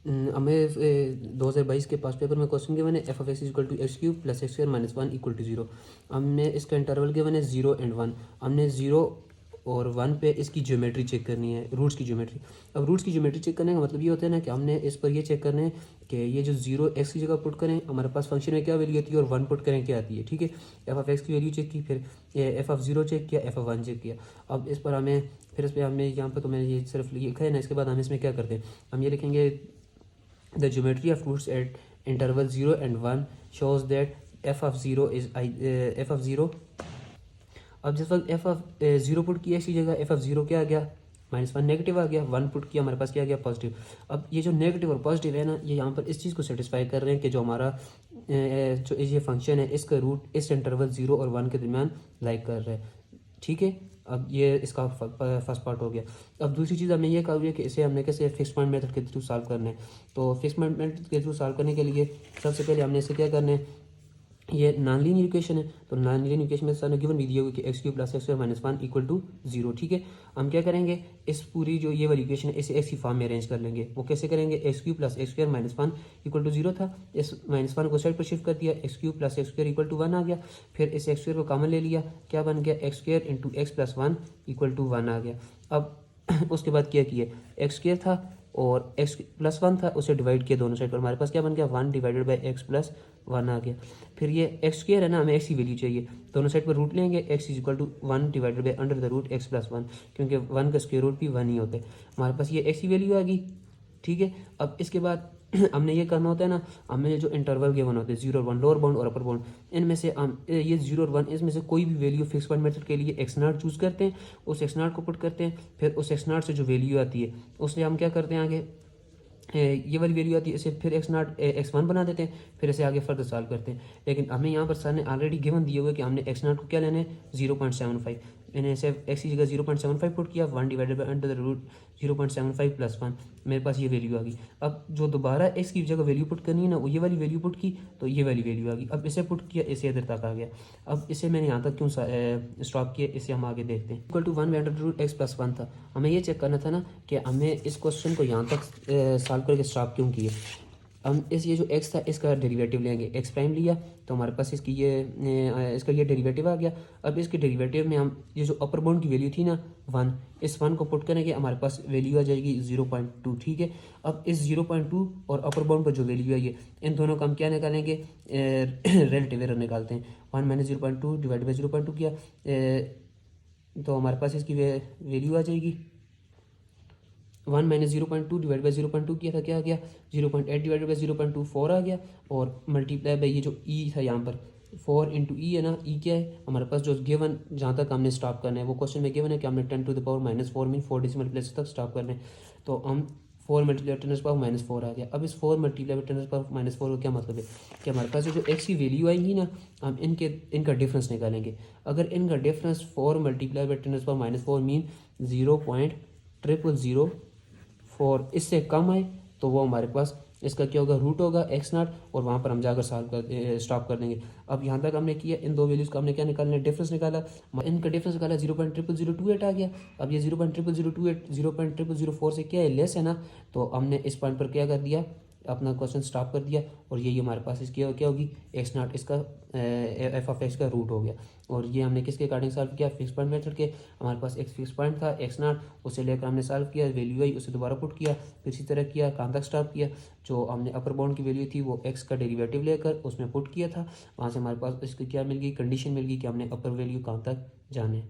हमें 2022 के पास पेपर में क्वेश्चन गिवन है F of X equal to X cube plus X square minus one equal to zero. हमने इसका इंटरवल गिवन है 0 और 1। हमने 0 और 1 पे इसकी ज्योमेट्री चेक करनी है, रूट्स की ज्योमेट्री। अब रूट्स की ज्योमेट्री चेक करने का मतलब ये होता है ना कि हमने इस पर ये चेक करना है कि ये जो 0 एक्स की जगह पुट करें हमारे पास फंक्शन में क्या वैल्यू आती है, और 1 पुट करें क्या आती है। ठीक है, एफ ऑफ एक्स की वैल्यू चेक की, फिर एफ ऑफ 0 चेक किया, एफ ऑफ 1 चेक किया। अब इस पर हमें फिर इस पर हमें यहाँ पर तो मैंने ये सिर्फ लिखा है ना, इसके बाद हम इसमें क्या करते हैं, हम ये लिखेंगे the geometry of roots at interval 0 and 1 shows that f of 0 is f of 0। अब जिस वक्त f of 0 पुट किया इसी जगह f of 0 क्या आ गया, -1 नेगेटिव आ गया, 1 पुट किया हमारे पास क्या आ गया, पॉजिटिव। अब ये जो नेगेटिव और पॉजिटिव है ना, ये यहाँ पर इस चीज़ को सेटिस्फाई कर रहे हैं कि जो हमारा जो ये फंक्शन है इसका रूट इस इंटरवल 0 और 1 के दरमियान लाइक कर रहा है। ठीक है, अब ये इसका फर्स्ट पार्ट हो गया। अब दूसरी चीज़ हमने ये कहा हुआ है कि इसे हमने कैसे फिक्स पॉइंट मेथड के थ्रू सॉल्व करना है। तो फिक्स पॉइंट मेथड के थ्रू सॉल्व करने के लिए सबसे पहले हमने इसे क्या करना है, ये नॉन लीनियर इक्वेशन है, तो नॉन लीनियर इक्वेशन में सामने गिवन भी दिया हुआ कि X cube plus X square minus 1 equal to 0। ठीक है, हम क्या करेंगे, इस पूरी जो ये वाली इक्वेशन है इसे एक्स की फॉर्म में अरेंज कर लेंगे। वो कैसे करेंगे, X cube plus X square minus 1 equal to 0 था, इस -1 को साइड पर शिफ्ट कर दिया, X cube plus X square equal to 1 आ गया। फिर इस एक्स स्क्वायर को कॉमन ले लिया, क्या बन गया, X square into X plus 1 equal to 1 आ गया। अब उसके बाद क्या किया, एक्स स्क्वायर था और एक्स प्लस 1 था, उसे डिवाइड किया दोनों साइड पर, हमारे पास क्या बन गया, 1 डिवाइडेड बाई एक्स प्लस 1 आ गया। फिर ये एक्स स्क्वायर है ना, हमें एक्स की वैल्यू चाहिए, दोनों साइड पर रूट लेंगे, X is equal to 1 divided by under the root X plus 1, क्योंकि 1 का स्क्वायर रूट भी 1 ही होता है। हमारे पास ये एक्स की वैल्यू आ गई। ठीक है, अब इसके बाद हमने ये करना होता है ना, हमें जो इंटरवल गिवन होते हैं 0 और 1, लोअर बाउंड और अपर बाउंड, इनमें से हम ये 0 और 1 इसमें से कोई भी वैल्यू फिक्स पॉइंट मेथड के लिए एक्स नॉट चूज़ करते हैं, उस एक्स नॉट को पुट करते हैं, फिर उस एक्स नॉट से जो वैल्यू आती है उससे हम क्या करते हैं, आगे ये वाली वैल्यू आती है इसे फिर एक्स नॉट एक्स 1 बना देते हैं, फिर इसे आगे फर्दर सॉल्व करते हैं। लेकिन हमें यहाँ पर सर ने ऑलरेडी गिवन दिए हुए कि हमने एक्स नॉट को क्या लेना है, 0.75। मैंने इसे एक्स की जगह 0.75 पुट किया, 1 divided by under the root 0.75 plus 1, मेरे पास ये वैल्यू आ गई। अब जो दोबारा एक्स की जगह वैल्यू पुट करनी है ना, वो ये वाली वैल्यू पुट की, तो ये वाली वैल्यू आ गई। अब इसे पुट किया, इसे इधर तक आ गया। अब इसे मैंने यहाँ तक क्यों स्टॉप किया, इसे हम आगे देखते हैं। Equal to 1 by under the root X plus 1 था, हमें ये चेक करना था ना कि हमें इस क्वेश्चन को यहाँ तक सॉल्व करके स्टॉप क्यों किए। हम ये जो x था इसका डेरिवेटिव लेंगे, x प्राइम लिया तो हमारे पास इसकी इसका ये डेरिवेटिव आ गया। अब इसके डेरिवेटिव में हम ये जो अपर बाउंड की वैल्यू थी ना 1, इस 1 को पुट करेंगे, हमारे पास वैल्यू आ जाएगी 0.2। ठीक है, अब इस 0.2 और अपर बाउंड पर जो वैल्यू आई है इन दोनों का हम क्या निकालेंगे, रिलेटिव एरर निकालते हैं। 1 माइनस 0.2 डिवाइड बाई 0.2 किया तो हमारे पास इसकी वैल्यू आ जाएगी 1 माइनस 0.2 डिवाइड बाई 0.2 किया था, क्या आ गया, 0.8 डिवाइडेड बाई 0.24 आ गया, और मल्टीप्लाई बाई ये जो ई था यहाँ पर 4 इंटू ई है ना, ई क्या है हमारे पास जो गिवन, जहाँ तक हमने स्टॉप करना है वो क्वेश्चन में गिवन है कि हमने 10 to the power -4 mean 4 decimal place तक स्टॉप करना है। तो हम 4 मल्टीप्लाई 10 पावर -4 आ गया। अब इस 4 मल्टीप्लाई 10 पावर -4 का क्या मतलब है कि हमारे पास जो एक्स की वैल्यू आएगी ना, हम इनका डिफरेंस निकालेंगे। अगर इनका difference 4 multiply by 10 power -4 mean 0.00004 इससे कम आए तो वो हमारे पास इसका क्या होगा, रूट होगा एक्स नॉट, और वहाँ पर हम जाकर सॉल्व कर स्टॉप कर देंगे। अब यहाँ तक हमने किया, इन दो वैल्यूज़ का हमने क्या निकालना है, डिफरेंस निकाला, इनका डिफरेंस निकाला 0.00028 आ गया। अब ये 0.00028 0.004 से क्या है, लेस है ना, तो हमने इस पॉइंट पर क्या कर दिया, अपना क्वेश्चन स्टॉप कर दिया, और यही हमारे पास इसकी क्या होगी, एक्स नॉट इसका एफ ऑफ एक्स का रूट हो गया। और ये हमने किसके अकॉर्डिंग सॉल्व किया, फिक्स पॉइंट मेथड के। हमारे पास एक फिक्स पॉइंट था एक्स नॉट, उसे लेकर हमने सॉल्व किया, वैल्यू आई उसे दोबारा पुट किया, फिर इसी तरह किया, कहाँ तक स्टॉप किया, जो हमने अपर बाउंड की वैल्यू थी वो एक्स का डेरिवेटिव लेकर उसमें पुट किया था, वहाँ से हमारे पास इसकी क्या मिल गई, कंडीशन मिल गई कि हमने अपर वैल्यू कहाँ तक जाने।